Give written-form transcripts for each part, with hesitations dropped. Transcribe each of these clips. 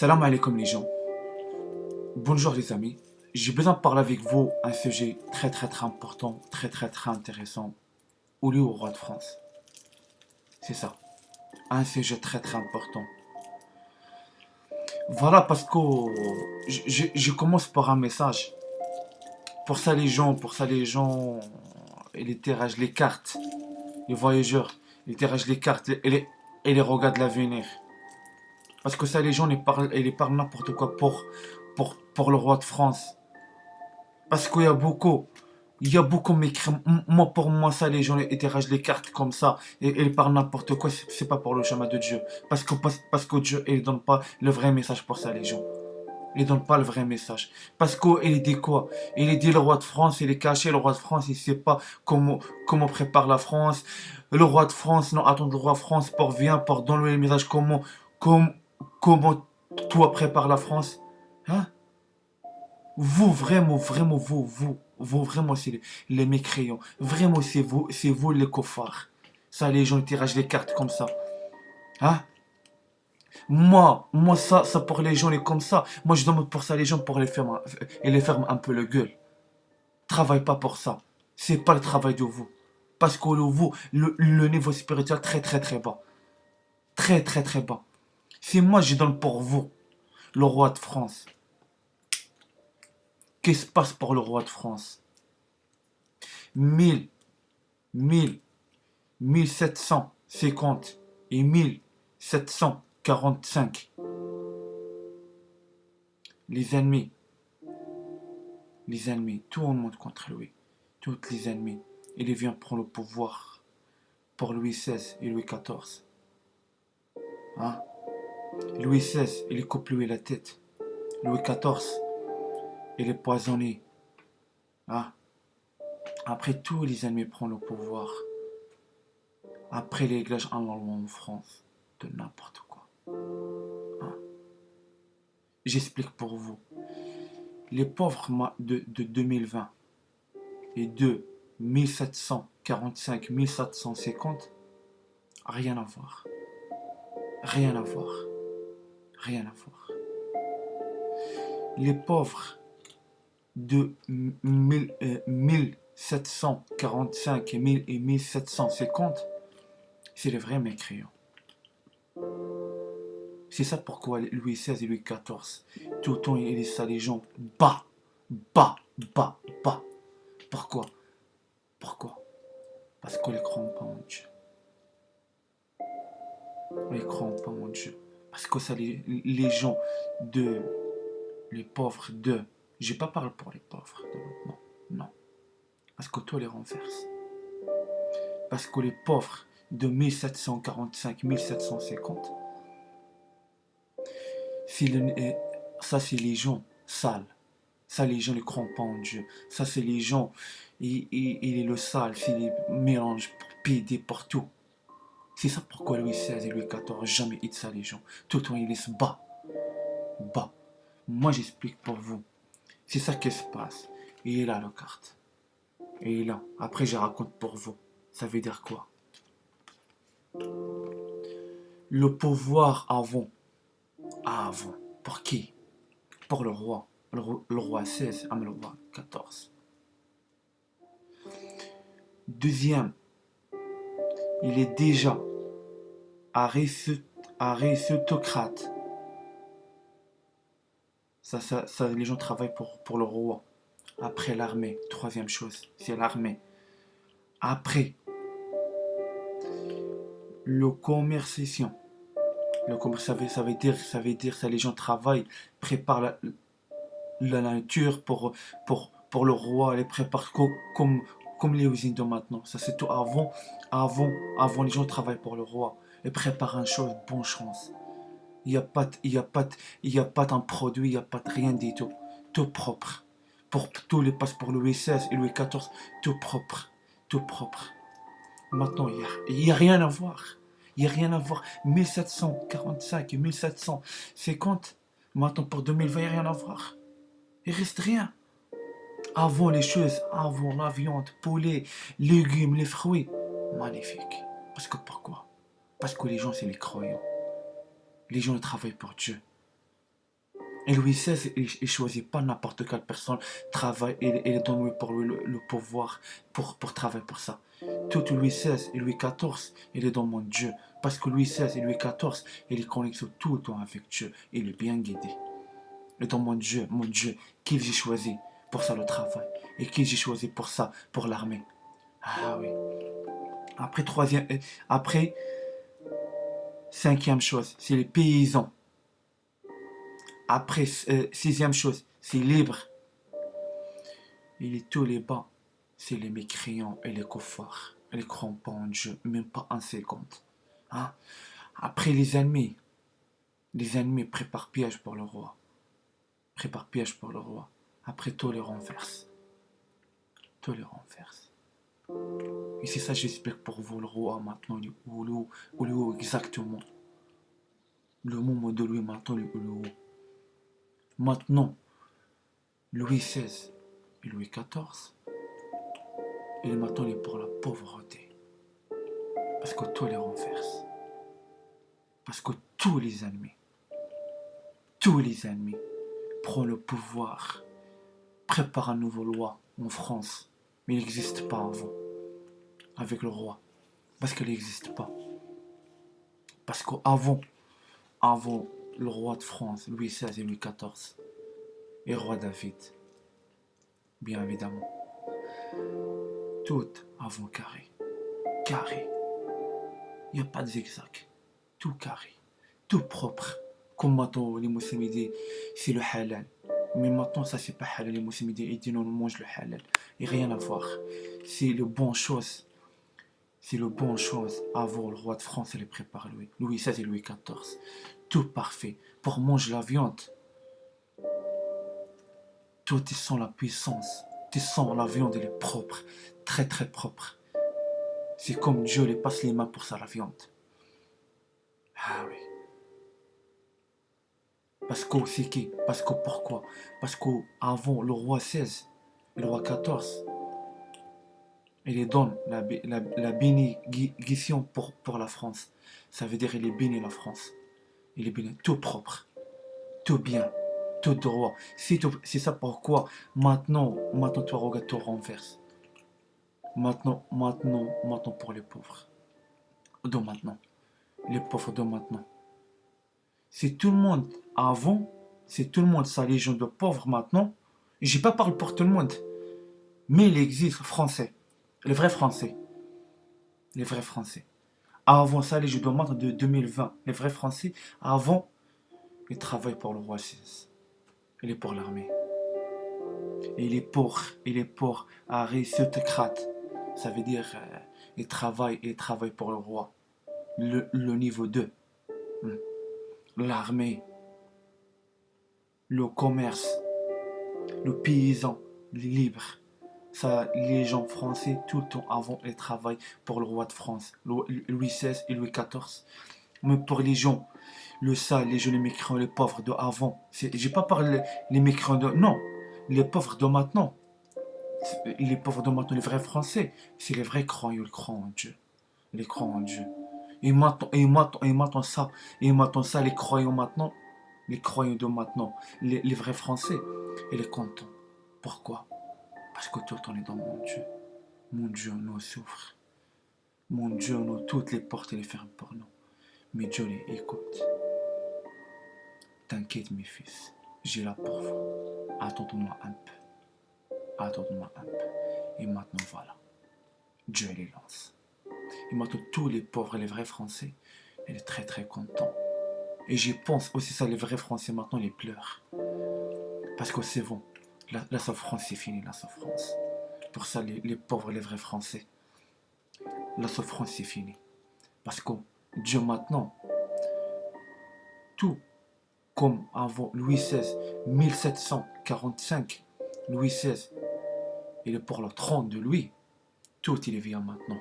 Salam alaikum les gens. Bonjour les amis. J'ai besoin de parler avec vous un sujet très important, très intéressant. Au lieu au roi de France. C'est ça. Un sujet très important. Voilà parce que je commence par un message. Pour ça les gens, ils tiragent les cartes. Les voyageurs, ils tiragent les cartes et les regardent l'avenir. Parce que ça les gens, ils parlent n'importe quoi pour le roi de France. Parce qu'il y a beaucoup. Il y a beaucoup m'écrire. Moi, pour moi, ça, les gens étiragent les cartes comme ça et ils parlent n'importe quoi. C'est pas pour le chemin de Dieu. Parce que Dieu, il donne pas le vrai message pour ça, les gens. Il donne pas le vrai message. Parce qu'il dit quoi? Il dit le roi de France, il est caché. Le roi de France, il sait pas comment prépare la France. Le roi de France, non, attends, le roi de France, pour viens, pour donner le message comment, comment toi prépare la France. Hein? Vous, vraiment, vraiment, c'est les mécréants. Vraiment, c'est vous les cofards. Ça, les gens tiragent les cartes comme ça. Hein? Moi, ça pour les gens, les comme ça. Moi, je demande pour ça les gens pour les ferme un peu le gueule. Travaille pas pour ça. C'est pas le travail de vous. Parce que le niveau spirituel très bas. Très bas. Si moi, je donne pour vous, le roi de France. Qu'est-ce qui se passe pour le roi de France? 1000, 1000, 1750 et 1745. Les ennemis, tout le monde contre lui. Tous les ennemis. Il vient prendre le pouvoir pour Louis XVI et Louis XIV. Hein? Louis XVI, il coupe lui la tête. Louis XIV, il est poisonné. Hein? Après, tous les ennemis prennent le pouvoir. Après les réglages en France, de n'importe quoi. Hein? J'explique pour vous. Les pauvres de 2020 et de 1745-1750, rien à voir. Rien à voir. Rien à voir. Les pauvres de 1745 et 1750, c'est les vrais mécréants. C'est ça pourquoi Louis XVI et Louis XIV, tout le temps, il laisse ça les gens bas. Pourquoi? Parce qu'on ne croit pas en Dieu. On ne croit pas en Dieu. Parce que ça, les gens les pauvres je ne vais pas parler pour les pauvres. Non. Parce que toi les renverses. Parce que les pauvres de 1745-1750, ça c'est les gens sales. Ça, les gens ne croient pas en Dieu. Ça, c'est les gens, il est le sale, c'est les mélanges pour péder partout. C'est ça pourquoi Louis XVI et Louis XIV jamais hit ça les gens. Tout le temps, ils laissent bas. Moi, j'explique pour vous. C'est ça qui se passe. Et là, la carte. Et là, après, je raconte pour vous. Ça veut dire quoi? Le pouvoir avant. Pour qui? Pour le roi. Le roi 16, le roi 14. Deuxième, il est déjà aristocrate. Ça, les gens travaillent pour le roi. Après l'armée, troisième chose, c'est l'armée. Après, le commerciation. Le commerce, ça veut dire, ça les gens travaillent, préparent la nature pour le roi, les préparent comme les usines de maintenant. Ça c'est tout avant les gens travaillent pour le roi et préparent une chose, bonne chance. Il n'y a pas d'un produit, il n'y a pas de rien du tout. Tout propre. Pour tous les passeports Louis XVI et Louis XIV, tout propre. Maintenant, il n'y a rien à voir. Il n'y a rien à voir. 1745 et 1750, maintenant pour 2020, il n'y a rien à voir. Il reste rien. Avant les choses, avant la viande, poulet, légumes, les fruits, magnifique. Parce que pourquoi? Parce que les gens, c'est les croyants. Les gens, ils travaillent pour Dieu. Et Louis XVI, il choisit pas n'importe quelle personne, travaille, il donne pour lui le pouvoir pour travailler pour ça. Tout Louis XVI et Louis XIV, il est dans mon Dieu. Parce que Louis XVI et Louis XIV, il est connecté tout le temps avec Dieu. Il est bien guidé. Et dans mon Dieu, qui j'ai choisi pour ça le travail. Et qui j'ai choisi pour ça, pour l'armée. Ah oui. Après, cinquième chose, c'est les paysans. Après, sixième chose, c'est libre. Et tous les bas, c'est les mécréants et les cofards. Ils ne croient pas en Dieu, même pas un seconde. Hein? Après, les ennemis préparent piège pour le roi. Préparent piège pour le roi. Après, tout les renverse. Tout les renverse. Et c'est ça, j'explique pour vous, le roi, maintenant, où exactement. Le moment de lui, maintenant, le où. Maintenant, Louis XVI et Louis XIV, il est maintenant pour la pauvreté. Parce que tout les renverse. Parce que tous les ennemis prennent le pouvoir, préparent une nouvelle loi en France. Mais il n'existe pas avant, avec le roi. Parce qu'il n'existe pas. Parce qu'avant, le roi de France, Louis XVI et Louis XIV, et roi David, bien évidemment, tout avant carré. Carré. Il n'y a pas de zigzag. Tout carré. Tout propre. Comme maintenant, les musulmans disent, c'est le halal. Mais maintenant, ça, c'est pas halal. Les musulmans disent, ils disent, non, on mange le halal. Il n'y a rien à voir. C'est le bon chose. C'est le bon chose. Avant, le roi de France, il est préparé, Louis XVI et Louis XIV. Tout parfait. Pour manger la viande, tout est sans la puissance. Tu sens la viande, elle est propre. Très, très propre. C'est comme Dieu lui passe les mains pour ça, la viande. Ah oui. Parce que c'est qui? Parce que pourquoi? Parce qu'avant, le roi XVI et le roi XIV, il donne la bénédiction pour la France. Ça veut dire qu'il est béni la France. Il est béni, tout propre, tout bien, tout droit. C'est ça pourquoi maintenant tu regardes, tout renverse. Maintenant pour les pauvres. De maintenant. Les pauvres de maintenant. C'est tout le monde avant, c'est tout le monde, ça les gens de pauvres maintenant. Je n'ai pas parlé pour tout le monde, mais il existe français, les vrais français, les vrais français. Avant ça, les gens de maintenant de 2020, les vrais français, avant, ils travaillent pour le roi XVI. Il est pour l'armée. Il est pour aristocrate. Ça veut dire, il travaille pour le roi. Le niveau 2. L'armée, le commerce, le paysan, les libres. Ça, les gens français, tout le temps avant, ils travaillent pour le roi de France, Louis XVI et Louis XIV. Mais pour les gens, les gens, les mécréants, les pauvres de avant, j'ai pas parlé les mécréants de... Non, les pauvres de maintenant. Les pauvres de maintenant, les vrais français, c'est les vrais croyants, ils croient en Dieu. Les croyants en Dieu. Et maintenant ça, les croyants maintenant, les croyants de maintenant, les vrais français, ils sont contents. Pourquoi? Parce que tout le temps est dans mon Dieu. Mon Dieu nous souffre. Mon Dieu nous, toutes les portes les ferme pour nous. Mais Dieu les écoute. T'inquiète mes fils, j'ai là pour vous. Attendez-moi un peu. Attendez-moi un peu. Et maintenant voilà. Dieu les lance. Et maintenant tous les pauvres et les vrais français, elle est très très content. Et j'y pense aussi ça, les vrais français maintenant, ils pleurent. Parce que c'est bon. La souffrance c'est fini, la souffrance. Pour ça les pauvres et les vrais français, la souffrance c'est fini. Parce que Dieu maintenant, tout comme avant Louis XVI, 1745, Louis XVI, il est pour le trône de Louis, tout il vient maintenant,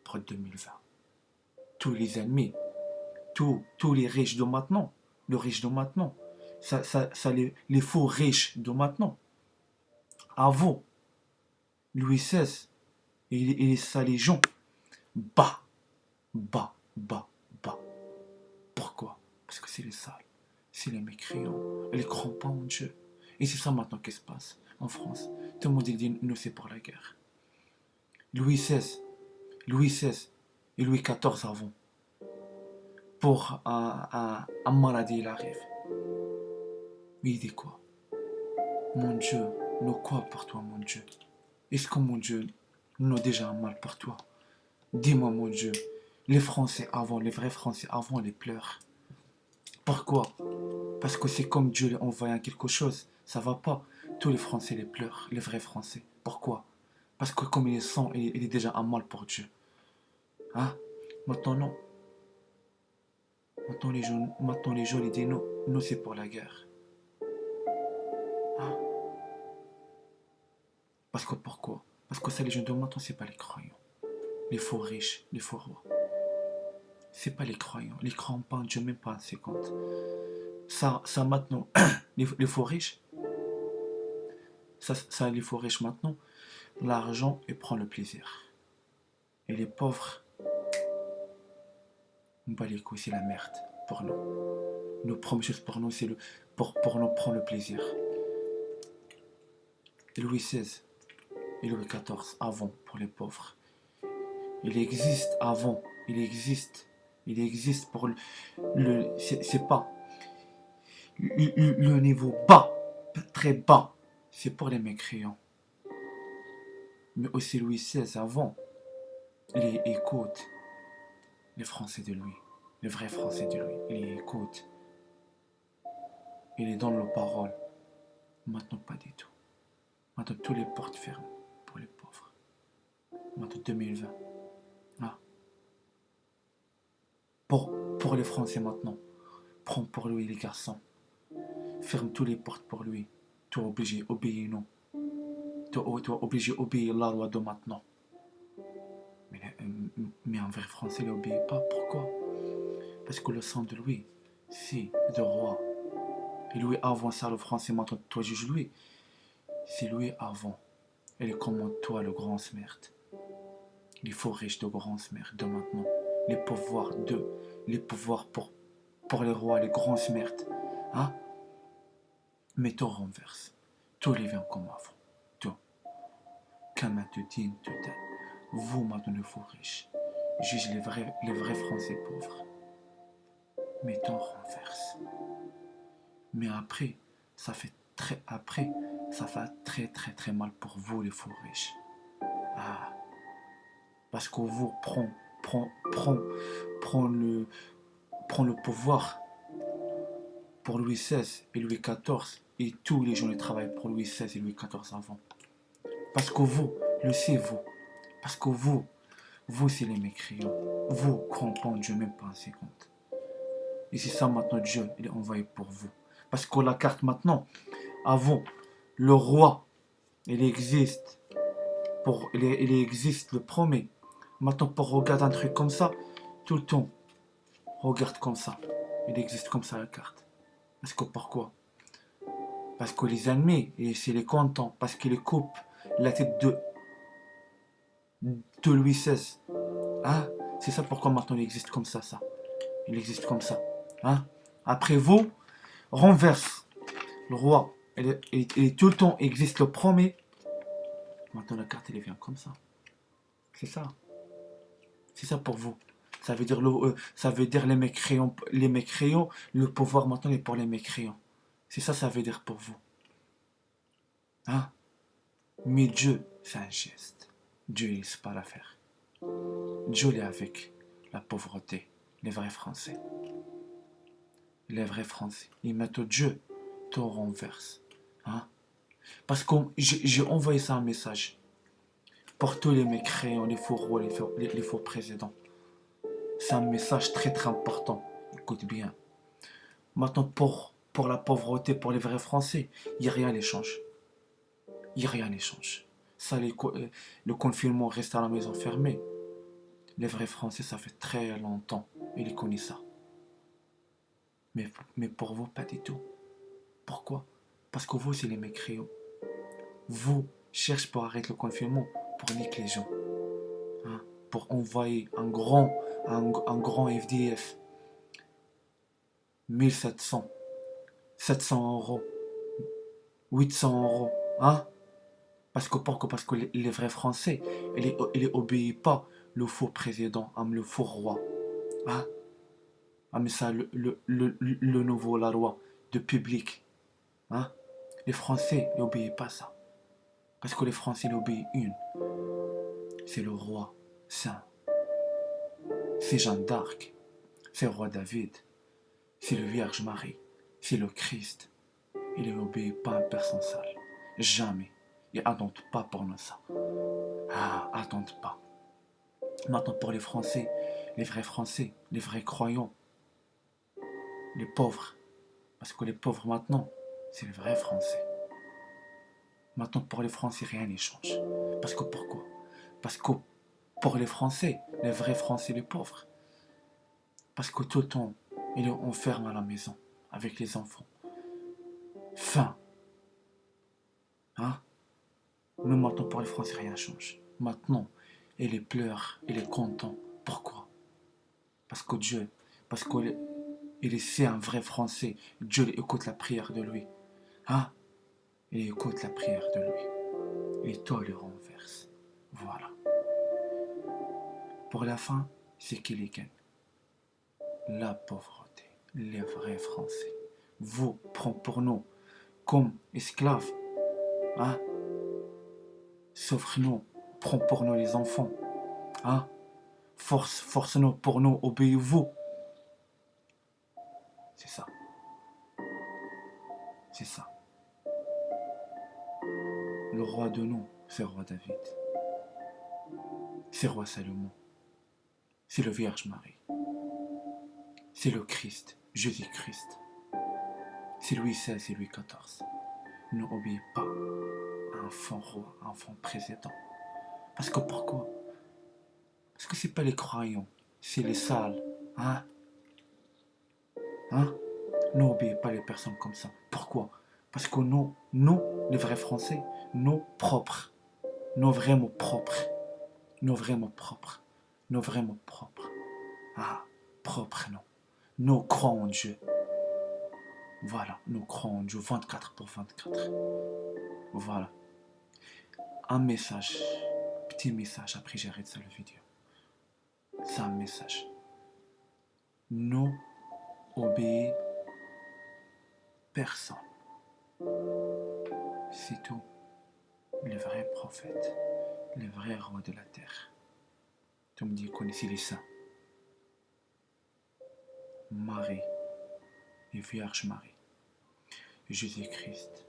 pour 2020. Tous les ennemis, tous les riches de maintenant, le riche de maintenant, ça les faux riches de maintenant. Avant, Louis XVI, et ça les gens, bas. Pourquoi? Parce que c'est les sales, c'est les mécréants. Ils ne croient pas en Dieu. Et c'est ça maintenant qui se passe en France. Tout le monde dit nous c'est pour la guerre. Louis XVI, Louis XVI et Louis XIV avant. Pour un maladie, il arrive. Mais il dit quoi? Mon Dieu, nous quoi pour toi, mon Dieu? Est-ce que mon Dieu nous a déjà un mal pour toi? Dis-moi, mon Dieu, les Français avant, les vrais Français avant, les pleurent. Pourquoi? Parce que c'est comme Dieu leur envoie quelque chose, ça va pas. Tous les Français les pleurent, les vrais Français. Pourquoi? Parce que comme ils sont, il est déjà un mal pour Dieu. Hein? Maintenant non. Maintenant les gens ils disent non, nous c'est pour la guerre. Hein? Parce que pourquoi? Parce que ça les gens de maintenant c'est pas les croyants. Les faux riches, les faux rois. C'est pas les croyants. Les croyants pas en Dieu, même pas en 50. Ça maintenant, les faux riches, ça les faux riches maintenant, l'argent et prend le plaisir. Et les pauvres, on bat les couilles, c'est la merde pour nous. Nos premières choses pour nous, c'est pour nous prendre le plaisir. Et Louis XVI et Louis XIV, avant, pour les pauvres. Il existe avant, il existe pour c'est pas le niveau bas, très bas, c'est pour les mécréants. Mais aussi Louis XVI avant, il écoute les Français de lui, les vrais Français de lui, il écoute. Il est dans nos paroles. Maintenant, pas du tout. Maintenant, toutes les portes ferment pour les pauvres. Maintenant, 2020. Ah. Pour les Français maintenant, prends pour lui les garçons. Ferme toutes les portes pour lui. Tu es obligé d'obéir, non. Tu es obligé d'obéir la loi de maintenant. Mais un vrai Français n'obéit pas. Pourquoi? Parce que le sang de lui, c'est de roi. Et lui avant ça, le Français maintenant, toi juge lui. C'est lui avant. Et comme toi, le grand smert. Les faux riches de grands smert de maintenant. Les pouvoirs pour les rois, les grands smert. Hein? Mais tout renverse. Tout les vient comme avant. Tout. Comme te dit, tout est. Vous maintenant les faux riches. Juge les vrais Français pauvres. Mais tout renverse. Mais après, ça fait très très mal pour vous les faux riches. Ah. Parce que vous prend le pouvoir pour Louis XVI et Louis XIV et tous les gens qui travaillent pour Louis XVI et Louis XIV avant. Parce que vous, le savez vous. Parce que vous c'est les mécréants. Vous croyez pas en Dieu même pas en 50. Et c'est ça maintenant Dieu, il est envoyé pour vous. Parce que la carte maintenant, avant, le roi, il existe. Il existe le premier. Maintenant, pour regarder un truc comme ça, tout le temps, regarde comme ça. Il existe comme ça la carte. Parce que pourquoi? Parce que les ennemis, et c'est les contents, parce qu'ils coupent la tête de Louis XVI. Hein? C'est ça pourquoi maintenant il existe comme ça. Il existe comme ça. Hein? Après vous, renverse. Le roi, et tout le temps existe le premier. Maintenant la carte, elle vient comme ça. C'est ça. C'est ça pour vous. Ça veut dire les mécréants, le pouvoir maintenant est pour les mécréants. C'est ça veut dire pour vous. Hein? Mais Dieu, c'est un geste. Dieu, il ne sait pas l'affaire. Dieu est avec la pauvreté, les vrais Français. Les vrais Français. Ils mettent Dieu, tout renverse. Hein? Parce que j'ai envoyé ça un message. Pour tous les mécréants, les faux rois, les faux présidents. C'est un message très très important. Écoute bien. Maintenant, pour la pauvreté, pour les vrais Français, il n'y a rien à l'échange. Il n'y a rien à l'échange. Ça, le confinement reste à la maison fermée. Les vrais Français, ça fait très longtemps. Ils connaissent ça. Mais pour vous, pas du tout. Pourquoi? Parce que vous, c'est les mécréants. Vous cherchez pour arrêter le confinement, pour niquer les gens. Hein? Pour envoyer un grand FDF. 1700. 700 €, 800 €, hein? Parce que pourquoi? Parce que les vrais Français, ils obéissent pas le faux président, le faux roi, hein? Mais ça, le nouveau, la loi de public, hein? Les Français n'obéissent pas ça. Parce que les Français n'obéissent une. C'est le roi saint. C'est Jeanne d'Arc. C'est le roi David. C'est le Vierge Marie. C'est le Christ. Il n'obéit pas à un personne sale. Jamais. Et attendent pas pour nous ça. Ah, attendent pas. Maintenant pour les Français, les vrais Français, les vrais croyants, les pauvres. Parce que les pauvres maintenant, c'est les vrais Français. Maintenant pour les Français, rien n'y change. Parce que pourquoi? Parce que pour les Français, les vrais Français, les pauvres, parce que tout le temps, il est enfermé à la maison avec les enfants. Faim. Hein? Mais maintenant, pour les Français, rien ne change. Maintenant, il pleure, il est content. Pourquoi? Parce que Dieu, parce qu'il est un vrai Français. Dieu écoute la prière de lui. Hein? Il écoute la prière de lui. Et toi, le renverse. Voilà. Pour la fin, c'est qui les gagne? La pauvreté. Les vrais Français. Vous, prend pour nous comme esclaves. Hein? Sauf-nous, prends pour nous les enfants. Hein? Force-nous pour nous, obéissez-vous. C'est ça. C'est ça. Le roi de nous, c'est le roi David. C'est le roi Salomon. C'est le Vierge Marie. C'est le Christ, Jésus-Christ. C'est Louis XVI et Louis XIV. N'obéissez pas à un faux roi, à un faux président. Parce que pourquoi? Parce que c'est pas les croyants, c'est les sales. Hein? Hein? N'obéissez pas les personnes comme ça. Pourquoi? Parce que nous, les vrais Français, nous propres, nos vrais mots propres, nos vrais mots propres, nos vrais mots propres. Ah, propres, non. Nous croyons en Dieu. Voilà, nous croyons en Dieu 24/24. Voilà. Un message, petit message, après j'arrête ça la vidéo. C'est un message. Nous obéissons personne. C'est tout. Les vrais prophètes, les vrais rois de la terre. Tu me dis, connaissez les saints. Marie et Vierge Marie. Jésus-Christ,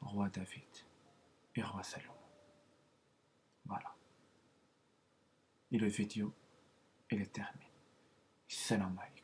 roi David et roi Salomon. Voilà. Et le vidéo, il est terminé. Salam alaikum.